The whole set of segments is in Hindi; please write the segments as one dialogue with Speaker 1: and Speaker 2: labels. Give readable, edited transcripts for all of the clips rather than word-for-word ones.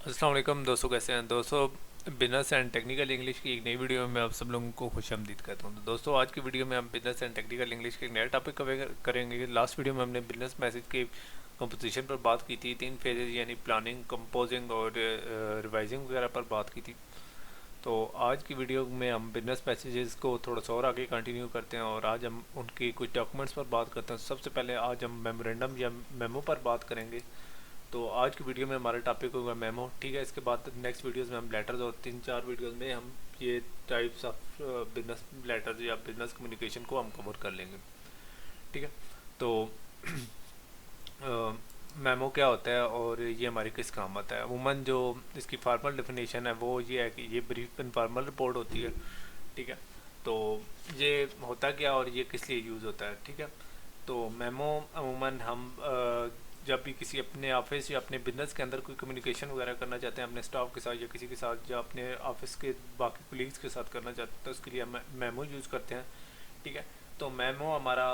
Speaker 1: अस्सलाम वालेकुम दोस्तों, कैसे हैं दोस्तों। बिजनेस एंड टेक्निकल इंग्लिश की एक नई वीडियो में आप सब लोगों को खुशामदीद कहता हूं। तो दोस्तों, आज की वीडियो में हम बिजनेस एंड टेक्निकल इंग्लिश के एक नया टॉपिक कवर करेंगे। लास्ट वीडियो में हमने बिजनेस मैसेज के कंपोजिशन पर बात की थी, 3 फेजेज यानी प्लानिंग, कंपोजिंग और रिवाइजिंग वगैरह पर बात की थी। तो आज की वीडियो में हम बिजनेस मैसेजेस को थोड़ा सा और आगे कंटिन्यू करते हैं और आज हम उनके कुछ डॉक्यूमेंट्स पर बात करते हैं। सबसे पहले आज हम मेमोरेंडम या मेमो पर बात करेंगे। तो आज की वीडियो में हमारा टॉपिक होगा मेमो, ठीक है। इसके बाद नेक्स्ट वीडियोस में हम लेटर्स और 3-4 वीडियोस में हम ये टाइप्स ऑफ बिजनेस लेटर्स या बिजनेस कम्युनिकेशन को हम कवर कर लेंगे, ठीक है। तो मेमो क्या होता है और ये हमारी किस काम आता है। अमूमन जो इसकी फार्मल डेफिनेशन है वो ये है कि ये ब्रीफ इनफॉर्मल रिपोर्ट होती है, ठीक है। तो ये होता क्या और ये किस लिए यूज़ होता है, ठीक है। तो मेमो अमूमन हम जब भी किसी अपने ऑफिस या अपने बिजनेस के अंदर कोई कम्युनिकेशन वगैरह करना चाहते हैं अपने स्टाफ के साथ या किसी के साथ या अपने ऑफिस के बाकी कोलीग्स के साथ करना चाहते हैं, तो उसके लिए हम मेमो यूज़ करते हैं, ठीक है। तो मेमो हमारा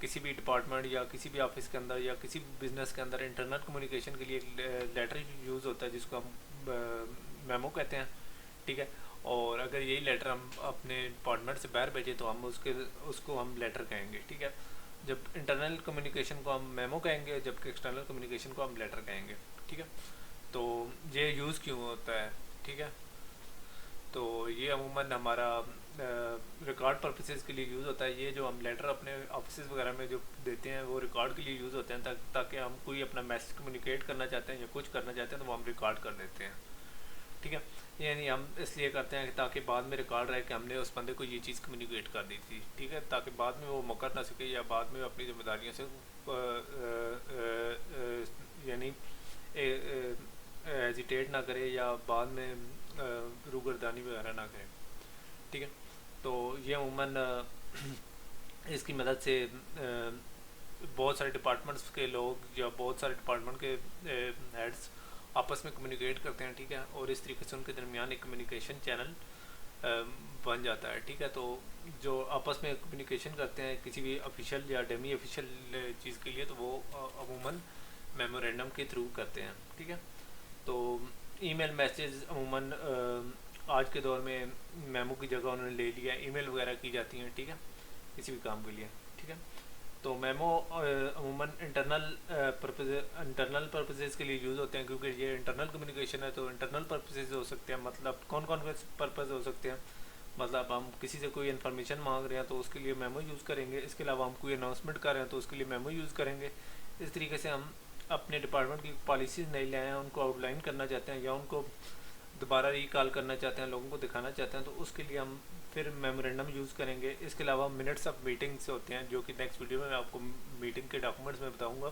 Speaker 1: किसी भी डिपार्टमेंट या किसी भी ऑफिस के अंदर या किसी भी बिजनेस के अंदर इंटरनल कम्युनिकेशन के लिए लेटर यूज़ होता है जिसको हम मेमो कहते हैं, ठीक है। और अगर यही लेटर हम अपने डिपार्टमेंट से बाहर भेजें तो हम उसको हम लेटर कहेंगे, ठीक है। जब इंटरनल कम्युनिकेशन को हम मेमो कहेंगे जबकि एक्सटर्नल कम्युनिकेशन को हम लेटर कहेंगे, ठीक है। तो ये यूज़ क्यों होता है, ठीक है। तो ये अमूमन हमारा रिकॉर्ड पर्पसेस के लिए यूज़ होता है। ये जो हम लेटर अपने ऑफिस वगैरह में जो देते हैं वो रिकॉर्ड के लिए यूज़ होते हैं ताकि हम कोई अपना मैसेज कम्युनिकेट करना चाहते हैं या कुछ करना चाहते हैं तो वो हम रिकॉर्ड कर देते हैं, ठीक है। यानी हम इसलिए करते हैं कि ताकि बाद में रिकॉर्ड रहे कि हमने उस बंदे को ये चीज़ कम्युनिकेट कर दी थी, ठीक है, ताकि बाद में वो मुकर ना सके या बाद में अपनी जिम्मेदारियों से यानी एजिटेट ना करे या बाद में रूगरदानी वगैरह ना करे, ठीक है। तो ये अमूमन इसकी मदद से बहुत सारे डिपार्टमेंट्स के लोग या बहुत सारे डिपार्टमेंट के हेड्स आपस में कम्युनिकेट करते हैं, ठीक है। और इस तरीके से उनके दरमियान एक कम्युनिकेशन चैनल बन जाता है, ठीक है। तो जो आपस में कम्युनिकेशन करते हैं किसी भी ऑफिशियल या डेमी ऑफिशियल चीज़ के लिए तो वो अमूमन मेमोरेंडम के थ्रू करते हैं, ठीक है। तो ईमेल मैसेज अमूमन आज के दौर में मेमो की जगह उन्होंने ले लिया, ईमेल वगैरह की जाती हैं, ठीक है, किसी भी काम के लिए, ठीक है। तो मेमो अमूमन इंटरनल पर्पसेस के लिए यूज़ होते हैं क्योंकि ये इंटरनल कम्युनिकेशन है। तो इंटरनल पर्पसेस हो सकते हैं, मतलब कौन कौन से पर्पस हो सकते हैं, मतलब हम किसी से कोई इन्फॉर्मेशन मांग रहे हैं तो उसके लिए मेमो यूज़ करेंगे। इसके अलावा हम कोई अनाउंसमेंट कर रहे हैं तो उसके लिए मेमो यूज़ करेंगे। इस तरीके से हम अपने डिपार्टमेंट की पॉलिसीज़ नहीं लाए हैं, उनको आउटलाइन करना चाहते हैं या उनको दोबारा रिकॉल करना चाहते हैं, लोगों को दिखाना चाहते हैं, तो उसके लिए हम फिर मेमोरेंडम यूज़ करेंगे। इसके अलावा मिनट्स ऑफ मीटिंग्स होते हैं जो कि नेक्स्ट वीडियो में मैं आपको मीटिंग के डॉक्यूमेंट्स में बताऊंगा।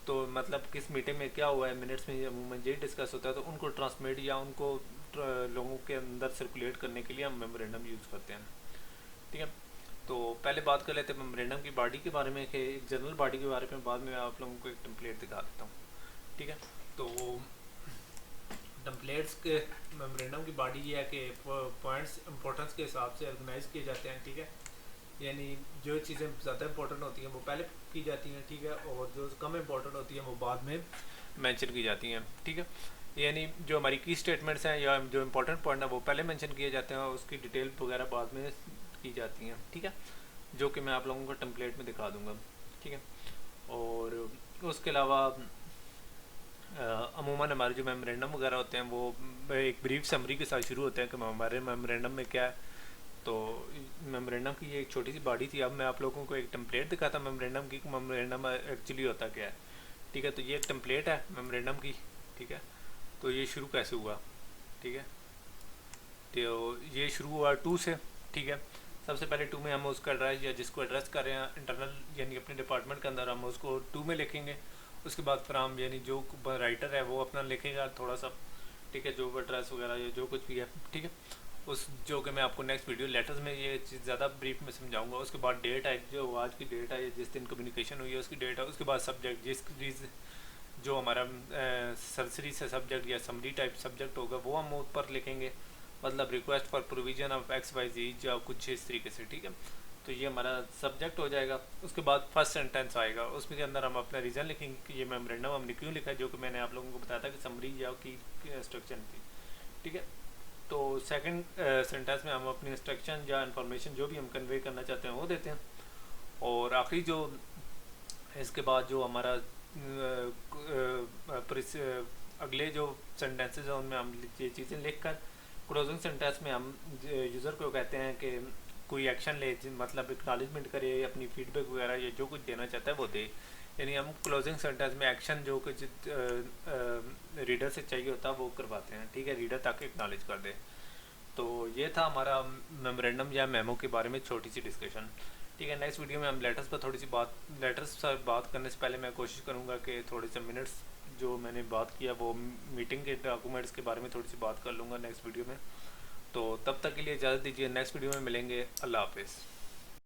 Speaker 1: तो मतलब किस मीटिंग में क्या हुआ है मिनट्स में अमूमन यही डिस्कस होता है, तो उनको ट्रांसमिट या उनको लोगों के अंदर सर्कुलेट करने के लिए हम मेमोरेंडम यूज़ करते हैं, ठीक है। तो पहले बात कर लेते हैं मेमोरेंडम की बॉडी के बारे में कि एक जनरल बॉडी के बारे में बाद में आप लोगों को एक टेम्पलेट दिखा देता हूँ, ठीक है। तो टेम्पलेट्स के मेमोरेंडम की बॉडी ये है कि पॉइंट्स इंपॉर्टेंस के हिसाब से ऑर्गेनाइज किए जाते हैं, ठीक है। यानी जो चीज़ें ज़्यादा इंपॉर्टेंट होती हैं वो पहले की जाती हैं, ठीक है, और जो कम इंपॉर्टेंट होती हैं वो बाद में मेंशन की जाती हैं, ठीक है। यानी जो हमारी की स्टेटमेंट्स हैं या जो इंपॉर्टेंट पॉइंट है वो पहले मेंशन किए जाते हैं और उसकी डिटेल वगैरह बाद में की जाती हैं, ठीक है, जो कि मैं आप लोगों को टेम्पलेट में दिखा दूँगा, ठीक है। और उसके अलावा अमूमन हमारे जो मेमोरेंडम वगैरह होते हैं वो एक ब्रीफ समरी के साथ शुरू होते हैं कि हमारे मेमोरेंडम में क्या है। तो मेमोरेंडम की ये एक छोटी सी बॉडी थी। अब मैं आप लोगों को एक टेम्पलेट दिखाता मेमोरेंडम की, मेमोरेंडम एक्चुअली होता क्या है, ठीक है। तो ये एक टेम्पलेट है मेमोरेंडम की, ठीक है। तो ये शुरू कैसे हुआ, ठीक है। तो ये शुरू हुआ टू से, ठीक है। सबसे पहले टू में हम उसका एड्रेस या जिसको एड्रेस कर रहे हैं इंटरनल यानी अपने डिपार्टमेंट के अंदर हम उसको टू में लिखेंगे। उसके बाद फिर हम यानी जो राइटर है वो अपना लिखेगा थोड़ा सा, ठीक है, जो एड्रेस वगैरह या जो कुछ भी है, ठीक है। उस जो कि मैं आपको नेक्स्ट वीडियो लेटर्स में ये चीज़ ज़्यादा ब्रीफ में समझाऊंगा। उसके बाद डेट है, जो आज की डेट है, जिस दिन कम्युनिकेशन हुई है उसकी डेट है। उसके बाद सब्जेक्ट जो हमारा सरसरी से सब्जेक्ट या समरी टाइप सब्जेक्ट होगा वो हम ऊपर लिखेंगे, मतलब request for provision of X Y Z या कुछ इस तरीके से, ठीक है। तो ये हमारा सब्जेक्ट हो जाएगा। उसके बाद फर्स्ट सेंटेंस आएगा, उसमें के अंदर हम अपना रीज़न लिखेंगे कि ये मेमोरेंडम हमने क्यों लिखा है, जो कि मैंने आप लोगों को बताया था कि समरी या की इंस्ट्रक्शन थी। ठीक है। तो सेकंड सेंटेंस में हम अपनी इंस्ट्रक्शन या इन्फॉर्मेशन जो भी हम कन्वे करना चाहते हैं वो देते हैं। और आखिरी जो इसके बाद जो हमारा अगले जो सेंटेंसेस हैं उनमें हम ये चीज़ें लिख कर क्लोजिंग सेंटेंस में हम यूज़र को कहते हैं कि कोई एक्शन ले, मतलब एक्नॉलेजमेंट करे, अपनी फीडबैक वगैरह या जो कुछ देना चाहता है वो दे। यानी हम क्लोजिंग सेंटेंस में एक्शन जो कुछ रीडर से चाहिए होता है वो करवाते हैं। ठीक है, रीडर ताकि एक्नॉलेज कर दे। तो ये था हमारा मेमोरेंडम या मेमो के बारे में छोटी सी डिस्कशन। ठीक है, नेक्स्ट वीडियो में हम लेटर्स पर थोड़ी सी लेटर्स पर बात करने से पहले मैं कोशिश करूँगा कि थोड़े से मिनट्स जो मैंने बात किया वो मीटिंग के डॉक्यूमेंट्स के बारे में थोड़ी सी बात कर लूँगा नेक्स्ट वीडियो में। तो तब तक के लिए इजाज़त दीजिए, नेक्स्ट वीडियो में मिलेंगे। अल्लाह हाफिज़।